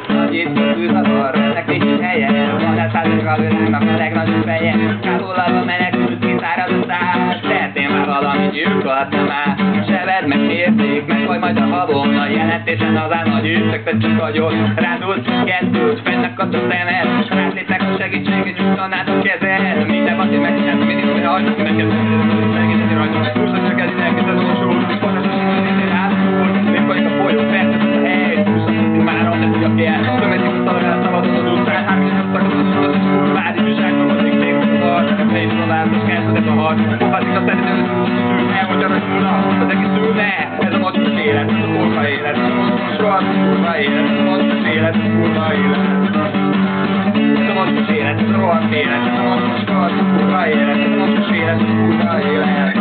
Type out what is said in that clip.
Nagy itt közül zavar, ennek nincs helye. Van ez századra a világnak a legnagyobb feje. Káhollalva menekült, kiszárad a száz. Tehetnél már valamit, lyukat nem áll. Seved meg mérték, megvaj majd a havom. Nagy jelentésen az áll nagy ügyek, te csak vagyok. Rándult, kettőt, fennakadt a szemed. Rátlépnek a segítségét, nyújtanád a kezed. Minden van, hogy megcsinálsz, mindig hogy hajtok, hogy megkezdődsz. Segíteni rajta, húzod csak el, elkezded a sót. Pontosan sinni, átszúr. Még vagyok a folyó, feltesz a hely. Húzod, már a nem tudja ki el. Tömedik a szalagál, szabadon az utcán. Hármilyen szakadon, az is kurvád, ifjúság, magadék, még a harc. Helyi szoláltos, kezdődek a harc. Hopázik a szerető, szűrne, hogy arra szűrna. Az egész szűrne. Ez a mocsos élet, ez a kurva élet. Ez a mocsos rohadt kurva élet. Ez a mocsos élet, ez a kurva élet. Ez a mocsos élet, ez a rohadt élet. Ez a mocsos rohadt kurva élet. Ez a mocsos élet, ez a kurva élet.